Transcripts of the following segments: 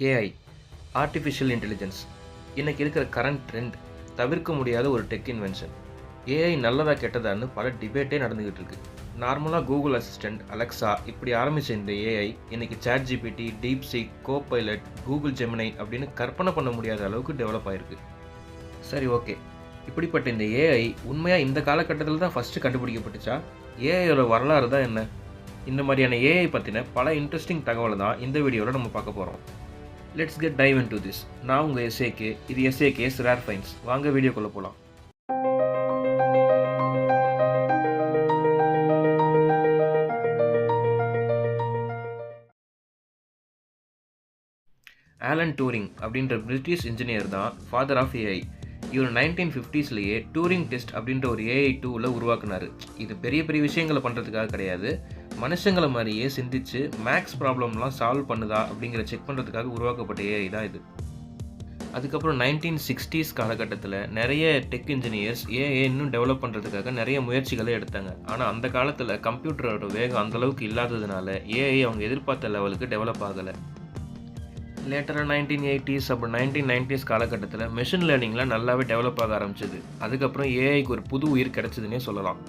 AI artificial intelligence இன்னைக்கு இருக்கிற current trend, தவிர்க்க முடியாத ஒரு டெக் இன்வென்ஷன். ஏஐ நல்லதா கெட்டதான்னு பல டிபேட்டே நடந்துகிட்டு இருக்கு. நார்மலாக கூகுள் அசிஸ்டன்ட், அலெக்சா இப்படி ஆரம்பித்த இந்த ஏஐ இன்னைக்கு ChatGPT, DeepSeek, Copilot, Google Gemini அப்படின்னு கற்பனை பண்ண முடியாத அளவுக்கு டெவலப் ஆயிருக்கு. சரி, ஓகே, இப்படிப்பட்ட இந்த ஏஐ உண்மையாக இந்த காலகட்டத்தில் தான் ஃபஸ்ட்டு கண்டுபிடிக்கப்பட்டுச்சா? ஏஐயோட வரலாறு தான் என்ன? இந்த மாதிரியான ஏஐ பற்றின பல இன்ட்ரெஸ்டிங் தகவலை தான் இந்த வீடியோவில் நம்ம பார்க்க போகிறோம். Let's get dive into this. நான் உங்கள் எஸ்ஏகே, இது எஸ்ஏகேஸ் ரேர் ஃபைன்ஸ். வாங்க வீடியோக்குள்ளே போகலாம். ஆலன் டூரிங் அப்படின்ற பிரிட்டிஷ் இன்ஜினியர் தான் ஃபாதர் ஆஃப் ஏஐ. இவர் 1950ஸ்லேயே டூரிங் டெஸ்ட் அப்படின்ற ஒரு ஏஐ டூவில் உருவாக்குனார். இது பெரிய பெரிய விஷயங்களை பண்ணுறதுக்காக கிடையாது, மனுஷங்களை மாதிரியே சிந்திச்சு மேக்ஸ் ப்ராப்ளம்லாம் சால்வ் பண்ணுதா அப்படிங்கிற செக் பண்ணுறதுக்காக உருவாக்கப்பட்ட ஏஐ தான் இது. அதுக்கப்புறம் 1960s காலகட்டத்தில் நிறைய டெக் இன்ஜினியர்ஸ் ஏஐ இன்னும் டெவலப் பண்ணுறதுக்காக நிறைய முயற்சிகளை எடுத்தாங்க. ஆனால் அந்த காலத்தில் கம்ப்யூட்டரோட வேகம் அந்தளவுக்கு இல்லாததுனால ஏஐ அவங்க எதிர்பார்த்த லெவலுக்கு டெவலப் ஆகலை. லேட்டராக 1980s அப்புறம் 1990s காலகட்டத்தில் மெஷின் லேர்னிங்லாம் நல்லாவே டெவலப் ஆக ஆரம்பிச்சது. அதுக்கப்புறம் ஏஐக்கு ஒரு புது உயிர் கிடச்சிதுன்னே சொல்லலாம்.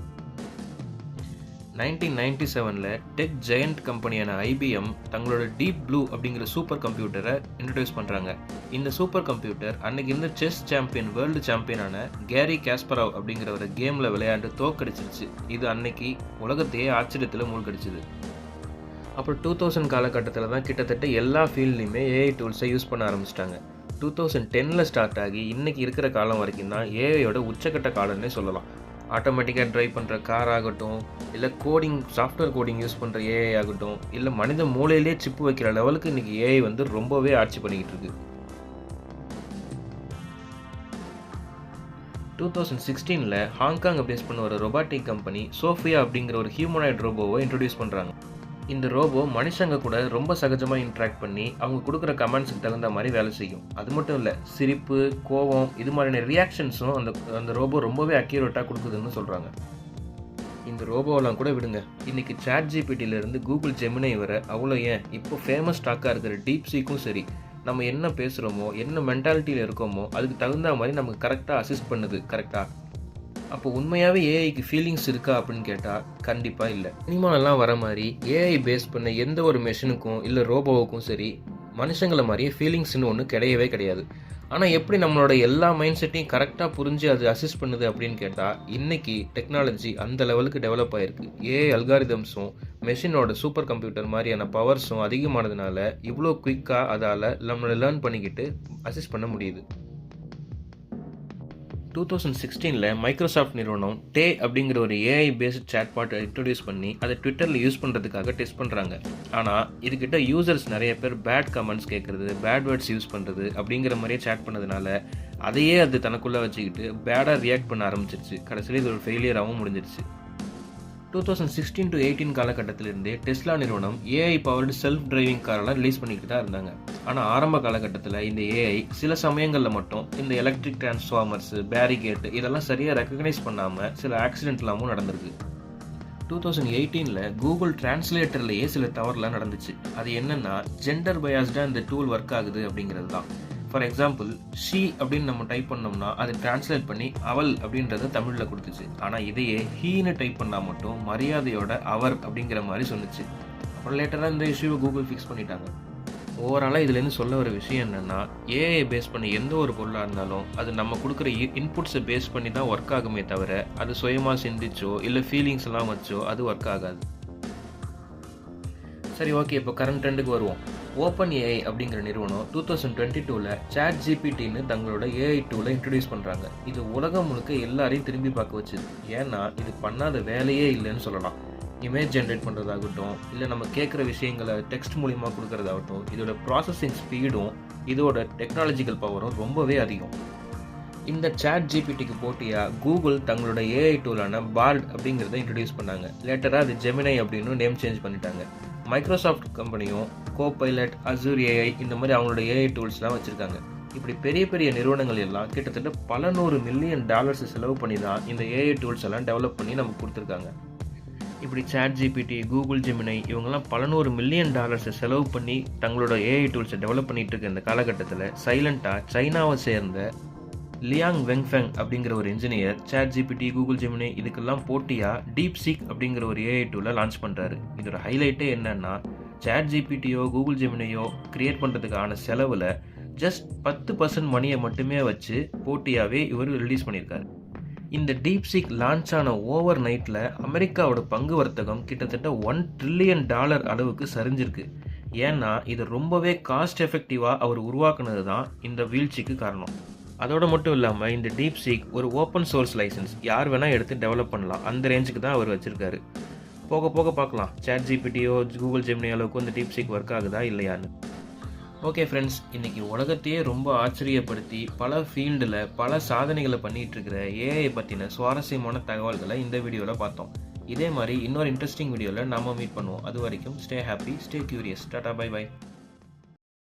1997 டெக் ஜெயண்ட் கம்பெனியான ஐபிஎம் தங்களோட டீப் ப்ளூ அப்படிங்கிற சூப்பர் கம்ப்யூட்டரை இன்ட்ரடியூஸ் பண்ணுறாங்க. இந்த சூப்பர் கம்ப்யூட்டர் அன்னைக்கு இருந்த செஸ் சாம்பியன், வேர்ல்டு சாம்பியனான கேரி காஸ்பரோவ் அப்படிங்கிறவரை கேமில் விளையாண்டு தோக்கடிச்சிருச்சு. இது அன்னைக்கு உலகத்தையே ஆச்சரியத்தில் மூழ்கடிச்சிது. அப்புறம் 2000 காலகட்டத்தில் தான் கிட்டத்தட்ட எல்லா ஃபீல்ட்லையுமே ஏஐ டூல்ஸை யூஸ் பண்ண ஆரம்பிச்சிட்டாங்க. 2010 ஸ்டார்ட் ஆகி இன்றைக்கி இருக்கிற காலம் வரைக்கும் தான் ஏஐயோட உச்சக்கட்ட காலம்னே சொல்லலாம். ஆட்டோமேட்டிக்காக ட்ரைவ் பண்ணுற கார் ஆகட்டும், இல்லை சாஃப்ட்வேர் கோடிங் யூஸ் பண்ணுற ஏஐ ஆகட்டும், இல்லை மனித மூளையிலே சிப்பு வைக்கிற லெவலுக்கு இன்றைக்கி ஏஐ வந்து ரொம்பவே ஆட்சி பண்ணிக்கிட்டு இருக்கு. 2016 ஹாங்காங்கை பேஸ் பண்ண ஒரு ரொபாட்டிக் கம்பெனி சோஃபியா அப்படிங்கிற ஒரு ஹியூமனாய்ட் ரோபோவை இன்ட்ரடியூஸ் பண்ணுறாங்க. இந்த ரோபோ மனுஷங்க கூட ரொம்ப சகஜமாக இன்ட்ராக்ட் பண்ணி அவங்க கொடுக்குற கமெண்ட்ஸுக்கு தகுந்த மாதிரி வேலை செய்யும். அது மட்டும் இல்லை, சிரிப்பு, கோபம் இது மாதிரியான ரியாக்ஷன்ஸும் அந்த ரோபோ ரொம்பவே அக்யூரேட்டாக கொடுக்குதுன்னு சொல்கிறாங்க. இந்த ரோபோவெல்லாம் கூட விடுங்க, இன்றைக்கி சாட் ஜிபிடியிலேருந்து கூகுள் ஜெமினை வர, அவ்வளோ ஏன் இப்போ ஃபேமஸ் ஸ்டாக்காக இருக்கிற டீப்சீக்கும் சரி, நம்ம என்ன பேசுகிறோமோ, என்ன மென்டாலிட்டியில் இருக்கோமோ அதுக்கு தகுந்த மாதிரி நமக்கு கரெக்டாக அசிஸ்ட் பண்ணுது. கரெக்டாக அப்போ உண்மையாகவே ஏஐக்கு ஃபீலிங்ஸ் இருக்கா அப்படின்னு கேட்டால் கண்டிப்பாக இல்லை. சினிமாலெல்லாம் வர மாதிரி ஏஐ பேஸ் பண்ண எந்த ஒரு மெஷினுக்கும் இல்லை ரோபோவுக்கும் சரி மனுஷங்களை மாதிரியே ஃபீலிங்ஸ்னு ஒன்று கிடையவே கிடையாது. ஆனால் எப்படி நம்மளோட எல்லா மைண்ட் செட்டையும் கரெக்டாக புரிஞ்சு அது அசிஸ்ட் பண்ணுது அப்படின்னு கேட்டால், இன்றைக்கி டெக்னாலஜி அந்த லெவலுக்கு டெவலப் ஆகிருக்கு. ஏஐ அல்காரிதம்ஸும் மெஷினோட சூப்பர் கம்ப்யூட்டர் மாதிரியான பவர்ஸும் அதிகமானதுனால இவ்வளோ குயிக்காக அதால் நம்மளை லேர்ன் பண்ணிக்கிட்டு அசிஸ்ட் பண்ண முடியுது. 2016 மைக்ரோசாஃப்ட் நிறுவனம் டே அப்படிங்கிற ஒரு ஏஐ பேஸ்ட் சாட்பாட்டை இன்ட்ரடியூஸ் பண்ணி அதை ட்விட்டரில் யூஸ் பண்ணுறதுக்காக டெஸ்ட் பண்ணுறாங்க. ஆனால் இதுக்கிட்ட யூசர்ஸ் நிறைய பேர் பேட் கமெண்ட்ஸ் கேட்குறது, பேட் வேர்ட்ஸ் யூஸ் பண்ணுறது அப்படிங்கிற மாதிரியே சேட் பண்ணதுனால அதையே அது தனக்குள்ளே வச்சுக்கிட்டு பேடாக ரியாக்ட் பண்ண ஆரம்பிச்சிருச்சு. கடைசியில் இது ஒரு ஃபெயிலியராகவும் முடிஞ்சிருச்சு. 2016 to 18 காலகட்டத்திலிருந்தே டெஸ்லா நிறுவனம் ஏஐ பவர்டு செல்ஃப் டிரைவிங் காரெல்லாம் ரிலீஸ் பண்ணிக்கிட்டு தான் இருந்தாங்க. ஆனால் ஆரம்ப காலகட்டத்தில் இந்த ஏஐ சில சமயங்களில் மட்டும் இந்த எலக்ட்ரிக் டிரான்ஸ்ஃபார்மர்ஸ், பேரிகேட் இதெல்லாம் சரியாக ரெக்கக்னைஸ் பண்ணாமல் சில ஆக்சிடென்ட்லாமும் நடந்திருக்கு. 2018 கூகுள் டிரான்ஸ்லேட்டர்லேயே சில தவறுலாம் நடந்துச்சு. அது என்னென்னா, ஜெண்டர் பயாஸ்டாக இந்த டூல் ஒர்க் ஆகுது அப்படிங்கிறது தான். ஃபார் எக்ஸாம்பிள், ஷீ அப்படின்னு நம்ம டைப் பண்ணோம்னா அது டிரான்ஸ்லேட் பண்ணி அவள் அப்படின்றத தமிழில் கொடுத்துச்சு. ஆனால் இதையே ஹீன்னு டைப் பண்ணால் மட்டும் மரியாதையோட அவர் அப்படிங்கிற மாதிரி சொன்னிச்சு. அப்புறம் லேட்டராக இந்த இஷ்யூவை கூகுள் ஃபிக்ஸ் பண்ணிட்டாங்க. ஓவராலாக இதுலேருந்து சொல்ல வர விஷயம் என்னென்னா, ஏஐ பேஸ் பண்ணி எந்த ஒரு பொருளாக இருந்தாலும் அது நம்ம கொடுக்குற இன்புட்ஸை பேஸ் பண்ணி தான் ஒர்க் ஆகுமே தவிர அது சுயமாக சிந்திச்சோ இல்லை ஃபீலிங்ஸ் எல்லாம் வச்சோ அது ஒர்க் ஆகாது. சரி, ஓகே, இப்போ கரண்ட் ட்ரெண்டுக்கு வருவோம். ஓப்பன் ஏஐ அப்படிங்கிற நிறுவனம் 2022 சாட் ஜிபிடின்னு தங்களோட ஏஐ டூலை இன்ட்ரடியூஸ் பண்ணுறாங்க. இது உலகம் முழுக்க எல்லாரையும் திரும்பி பார்க்க வச்சுது. ஏன்னா இது பண்ணாத வேலையே இல்லைன்னு சொல்லலாம். இமேஜ் ஜென்ரேட் பண்ணுறதாகட்டும், இல்லை நம்ம கேட்குற விஷயங்களை டெக்ஸ்ட் மூலிமா கொடுக்குறதாகட்டும், இதோட ப்ராசஸிங் ஸ்பீடும் இதோட டெக்னாலஜிக்கல் பவரும் ரொம்பவே அதிகம். இந்த சாட் ஜிபிடிக்கு போட்டியாக கூகுள் தங்களோட ஏஐ டூலான பார்ட் அப்படிங்கிறத இன்ட்ரடியூஸ் பண்ணாங்க. லேட்டராக அது ஜெமினை அப்படின்னு நேம் சேஞ்ச் பண்ணிட்டாங்க. மைக்ரோசாஃப்ட் கம்பெனியும் கோபைலட், அசூர் ஏஐ இந்த மாதிரி அவங்களோட ஏஐ டூல்ஸ்லாம் வச்சுருக்காங்க. இப்படி பெரிய பெரிய நிறுவனங்கள் எல்லாம் கிட்டத்தட்ட பல $100 மில்லியன் செலவு பண்ணி தான் இந்த ஏஐ டூல்ஸ் எல்லாம் டெவலப் பண்ணி நமக்கு கொடுத்துருக்காங்க. இப்படி சாட் ஜிபிடி, கூகுள் ஜெமினை இவங்கெல்லாம் பல $100 மில்லியன் செலவு பண்ணி தங்களோட ஏஐ டூல்ஸை டெவலப் பண்ணிட்டு இருக்க இந்த காலகட்டத்தில் சைலண்டாக சைனாவை சேர்ந்த லியாங் வெங்ஃபெங் அப்படிங்கிற ஒரு engineer ChatGPT, Google Gemini இதுக்கெல்லாம் போட்டியாக டீப்சீக் அப்படிங்கிற ஒரு ஏஐ டூலை லான்ச் பண்ணுறாரு. இதோட ஹைலைட்டே என்னன்னா, சாட் ஜிபிடியோ கூகுள் ஜெமினியோ கிரியேட் பண்ணுறதுக்கான செலவில் ஜஸ்ட் 10% மணியை மட்டுமே வச்சு போட்டியாகவே இவர் ரிலீஸ் பண்ணியிருக்காரு. இந்த டீப்சீக் லான்ச் ஆன ஓவர் நைட்டில் அமெரிக்காவோட பங்கு வர்த்தகம் கிட்டத்தட்ட $1 ட்ரில்லியன் அளவுக்கு சரிஞ்சிருக்கு. ஏன்னா இது ரொம்பவே காஸ்ட் எஃபெக்டிவாக அவர் உருவாக்குனது தான் இந்த வீழ்ச்சிக்கு காரணம். அதோடு மட்டும் இல்லாமல் இந்த டீப்சீக் ஒரு ஓப்பன் சோர்ஸ் லைசன்ஸ், யார் வேணால் எடுத்து டெவலப் பண்ணலாம், அந்த ரேஞ்சுக்கு தான் அவர் வச்சுருக்காரு. போக போக பார்க்கலாம் சாட் ஜிபிடியோ கூகுள் ஜெமினி அளவுக்கு இந்த டீப்சீக் ஒர்க் ஆகுதா இல்லையான்னு. ஓகே ஃப்ரெண்ட்ஸ், இன்றைக்கி உலகத்தையே ரொம்ப ஆச்சரியப்படுத்தி பல ஃபீல்டில் பல சாதனைகளை பண்ணிகிட்டு இருக்கிற ஏஐ பற்றின சுவாரஸ்யமான தகவல்களை இந்த வீடியோவில் பார்த்தோம். இதே மாதிரி இன்னொரு இன்ட்ரெஸ்டிங் வீடியோவில் நாம் மீட் பண்ணுவோம். அது வரைக்கும் stay happy, stay curious. Tata, bye by.